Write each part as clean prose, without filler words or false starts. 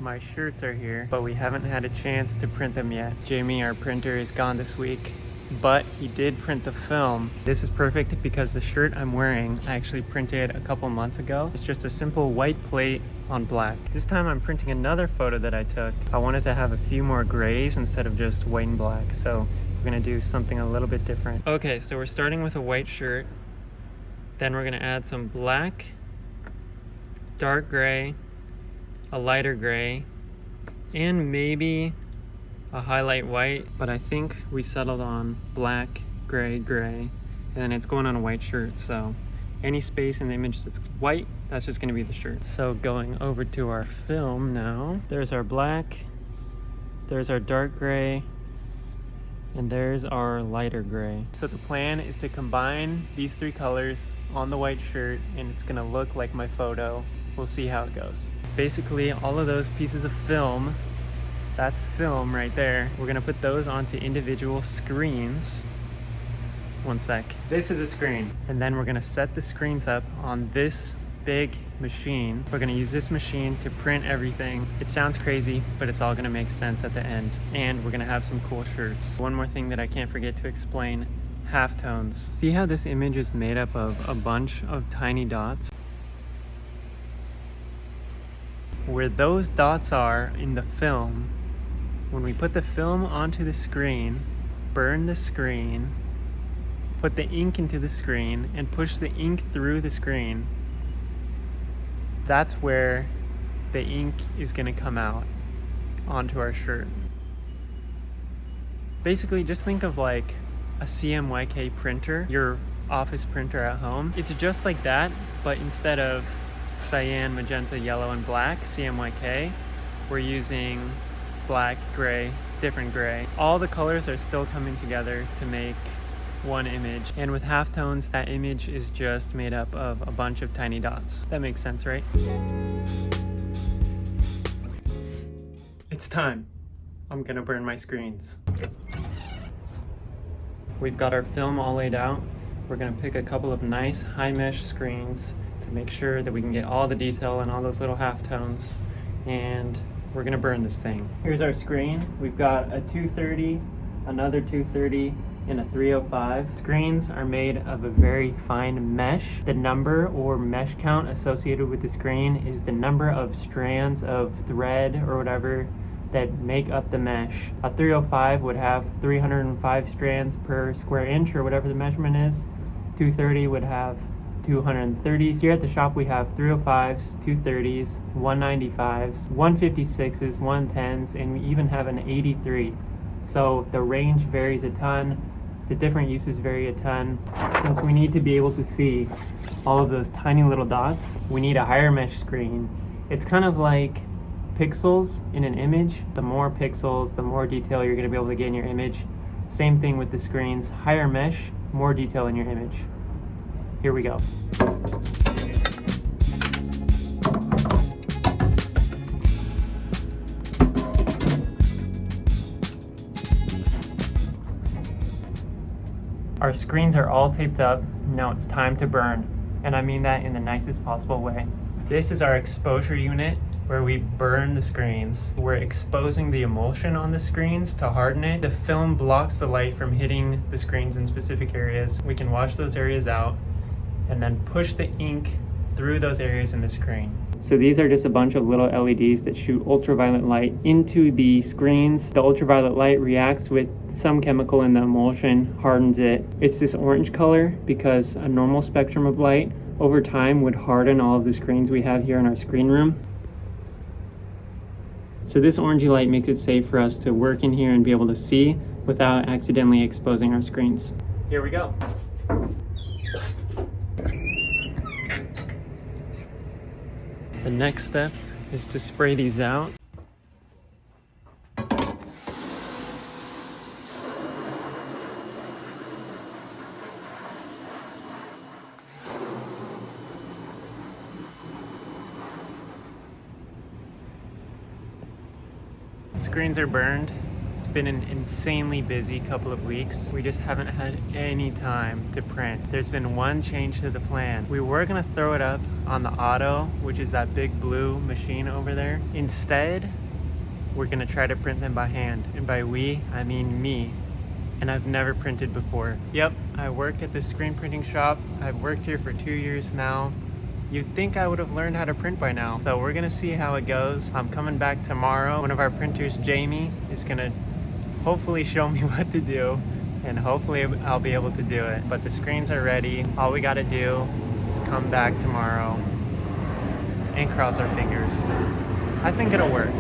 My shirts are here, but we haven't had a chance to print them yet. Jamie, our printer, is gone this week, but he did print the film. This is perfect because the shirt I'm wearing I actually printed a couple months ago. It's just a simple white plate on black. This time I'm printing another photo that I took. I wanted to have a few more grays instead of just white and black, so we're gonna do something a little bit different. Okay, so we're starting with a white shirt. Then we're gonna add some black, dark gray, a lighter gray, and maybe a highlight white, but I think we settled on black, gray, gray, and then it's going on a white shirt, so any space in the image that's white, that's just gonna be the shirt. So going over to our film now, there's our black, there's our dark gray, and there's our lighter gray. So the plan is to combine these three colors on the white shirt, and it's gonna look like my photo. We'll see how it goes. Basically, all of those pieces of film, that's film right there, we're gonna put those onto individual screens. One sec. This is a screen, and then we're gonna set the screens up on this big machine. We're gonna use this machine to print everything. It sounds crazy, but it's all gonna make sense at the end, and we're gonna have some cool shirts. One more thing that I can't forget to explain: halftones. See how this image is made up of a bunch of tiny dots? Where those dots are in the film, when we put the film onto the screen, burn the screen, put the ink into the screen, and push the ink through the screen, that's where the ink is gonna come out onto our shirt. Basically, just think of like a CMYK printer, your office printer at home. It's just like that, but instead of cyan, magenta, yellow, and black, CMYK, we're using black, gray, different gray. All the colors are still coming together to make one image. And with halftones, that image is just made up of a bunch of tiny dots. That makes sense, right? It's time. I'm gonna burn my screens. We've got our film all laid out. We're gonna pick a couple of nice high mesh screens to make sure that we can get all the detail and all those little halftones, and we're gonna burn this thing. Here's our screen. We've got a 230, another 230, and a 305. Screens are made of a very fine mesh. The number or mesh count associated with the screen is the number of strands of thread or whatever that make up the mesh. A 305 would have 305 strands per square inch or whatever the measurement is. 230 would have 230. Here at the shop we have 305s, 230s, 195s, 156s, 110s, and we even have an 83. So the range varies a ton. The different uses vary a ton. Since we need to be able to see all of those tiny little dots, we need a higher mesh screen. It's kind of like pixels in an image. The more pixels, the more detail you're gonna be able to get in your image. Same thing with the screens. Higher mesh, more detail in your image. Here we go. Our screens are all taped up. Now it's time to burn. And I mean that in the nicest possible way. This is our exposure unit where we burn the screens. We're exposing the emulsion on the screens to harden it. The film blocks the light from hitting the screens in specific areas. We can wash those areas out and then push the ink through those areas in the screen. So these are just a bunch of little LEDs that shoot ultraviolet light into the screens. The ultraviolet light reacts with some chemical in the emulsion, hardens it. It's this orange color because a normal spectrum of light over time would harden all of the screens we have here in our screen room. So this orangey light makes it safe for us to work in here and be able to see without accidentally exposing our screens. Here we go. The next step is to spray these out. Screens are burned, It's been an insanely busy couple of weeks. We just haven't had any time to print. There's been one change to the plan. We were gonna throw it up on the Auto, which is that big blue machine over there. Instead, we're gonna try to print them by hand. And by we, I mean me. And I've never printed before. Yep, I work at this screen printing shop. I've worked here for 2 years now. You'd think I would have learned how to print by now. So we're gonna see how it goes. I'm coming back tomorrow. One of our printers, Jamie, is gonna hopefully show me what to do, and hopefully I'll be able to do it. But the screens are ready. All we gotta do is come back tomorrow and cross our fingers. I think it'll work.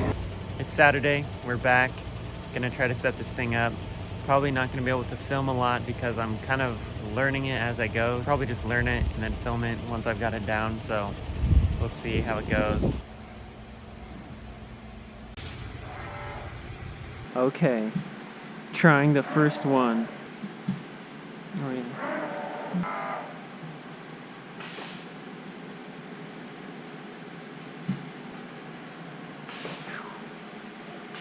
It's Saturday, we're back. Gonna try to set this thing up. Probably not gonna be able to film a lot because I'm kind of learning it as I go. Probably just learn it and then film it once I've got it down, so we'll see how it goes. Okay, trying the first one. Oh yeah.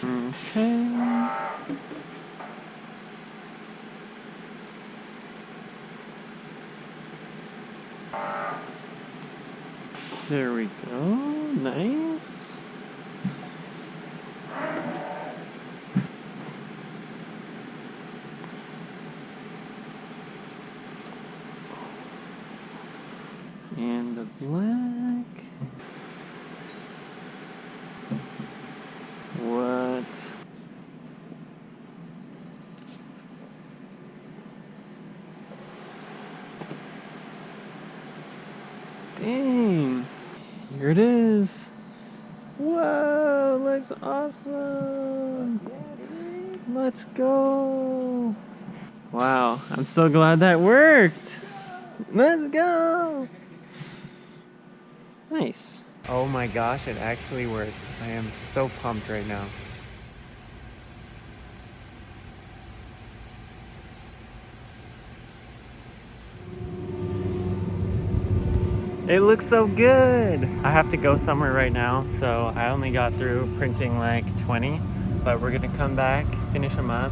Okay. There we go. Nice. And the black. What? Dang. Here it is. Whoa, looks awesome. Let's go. Wow, I'm so glad that worked. Let's go. Nice. Oh my gosh, it actually worked. I am so pumped right now. It looks so good. I have to go somewhere right now, so I only got through printing like 20, but we're gonna come back, finish them up.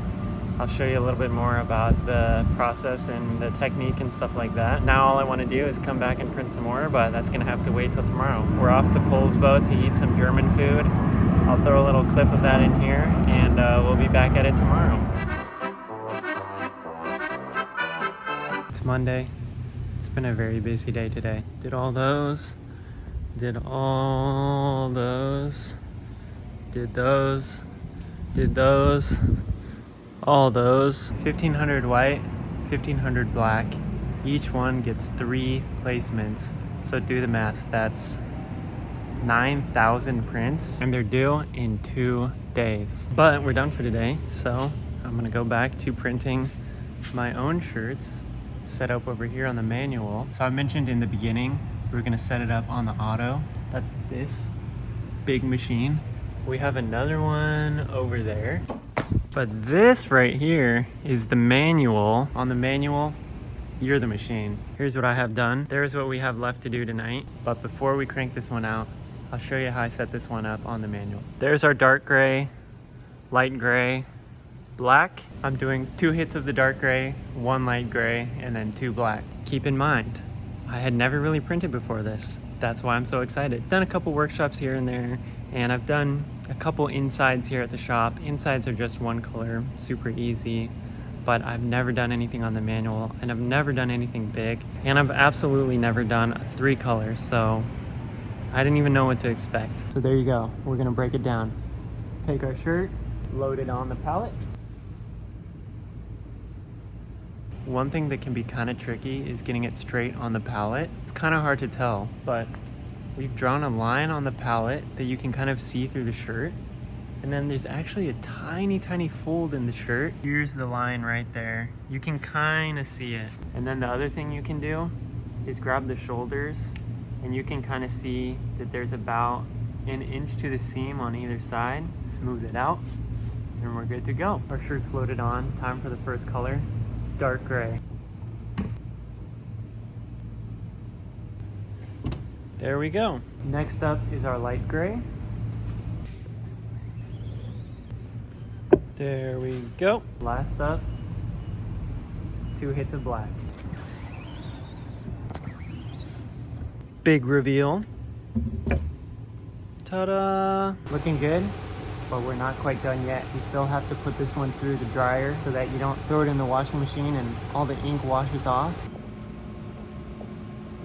I'll show you a little bit more about the process and the technique and stuff like that. Now all I want to do is come back and print some more, but that's gonna have to wait till tomorrow. We're off to Polsbo to eat some German food. I'll throw a little clip of that in here, and we'll be back at it tomorrow. It's Monday. It's been a very busy day today. Did all those, did all those, did those, did those, all those. 1500 white, 1500 black. Each one gets 3 placements. So do the math, that's 9,000 prints, and they're due in 2 days. But we're done for today, so I'm gonna go back to printing my own shirts set up over here on the manual. So I mentioned in the beginning, we're gonna set it up on the Auto. That's this big machine. We have another one over there. But this right here is the manual. On the manual, you're the machine. Here's what I have done. There's what we have left to do tonight. But before we crank this one out, I'll show you how I set this one up on the manual. There's our dark gray, light gray, black. I'm doing 2 hits of the dark gray, 1 light gray, and then 2 black. Keep in mind, I had never really printed before this. That's why I'm so excited. Done a couple workshops here and there, and I've done a couple insides here at the shop. Insides are just 1 color, super easy, but I've never done anything on the manual, and I've never done anything big, and I've absolutely never done a 3 color, so I didn't even know what to expect. So there you go, we're gonna break it down. Take our shirt, load it on the pallet. One thing that can be kind of tricky is getting it straight on the pallet. It's kind of hard to tell, but we've drawn a line on the pallet that you can kind of see through the shirt. And then there's actually a tiny, tiny fold in the shirt. Here's the line right there. You can kind of see it. And then the other thing you can do is grab the shoulders, and you can kind of see that there's about 1 inch to the seam on either side. Smooth it out, and we're good to go. Our shirt's loaded on. Time for the first color. Dark gray. There we go. Next up is our light gray. There we go. Last up, 2 hits of black. Big reveal. Ta-da! Looking good, but we're not quite done yet. We still have to put this one through the dryer so that you don't throw it in the washing machine and all the ink washes off.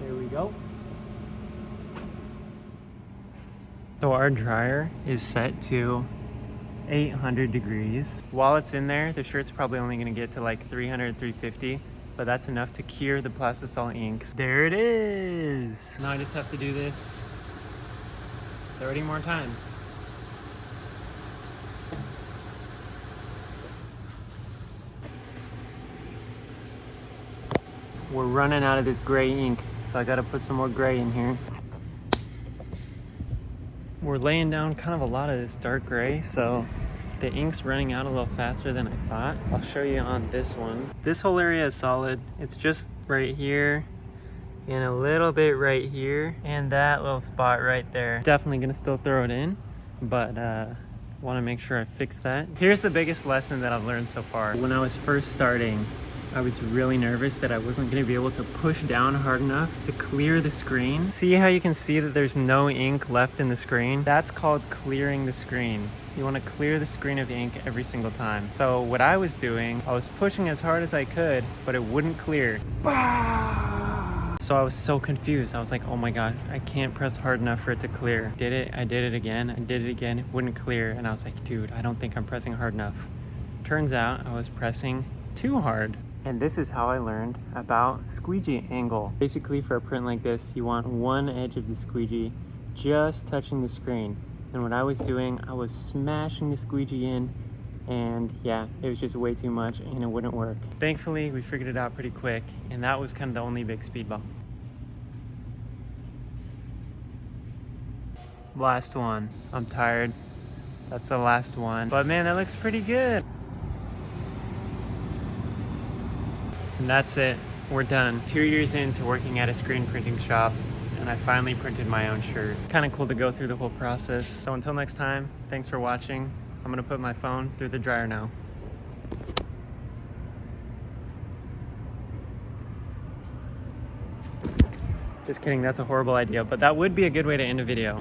There we go. So our dryer is set to 800 degrees. While it's in there, the shirt's probably only gonna get to like 300, 350, but that's enough to cure the plastisol inks. There it is. Now I just have to do this 30 more times. We're running out of this gray ink, so I gotta put some more gray in here. We're laying down kind of a lot of this dark gray, so the ink's running out a little faster than I thought. I'll show you on this one. This whole area is solid. It's just right here and a little bit right here and that little spot right there. Definitely gonna still throw it in, but want to make sure I fix that. Here's the biggest lesson that I've learned so far. When I was first starting, I was really nervous that I wasn't going to be able to push down hard enough to clear the screen. See how you can see that there's no ink left in the screen? That's called clearing the screen. You want to clear the screen of ink every single time. So what I was doing, I was pushing as hard as I could, but it wouldn't clear. So I was so confused. I was like, oh my gosh, I can't press hard enough for it to clear. Did it, I did it again, it wouldn't clear. And I was like, dude, I don't think I'm pressing hard enough. Turns out I was pressing too hard. And this is how I learned about Squeegee Angle. Basically for a print like this, you want one edge of the squeegee just touching the screen. And what I was doing, I was smashing the squeegee in, and yeah, it was just way too much and it wouldn't work. Thankfully, we figured it out pretty quick, and that was kind of the only big speed bump. Last one. I'm tired. That's the last one. But man, that looks pretty good. And that's it. We're done. 2 years into working at a screen printing shop, and I finally printed my own shirt. Kind of cool to go through the whole process. So until next time, thanks for watching. I'm gonna put my phone through the dryer now. Just kidding, that's a horrible idea, but that would be a good way to end a video.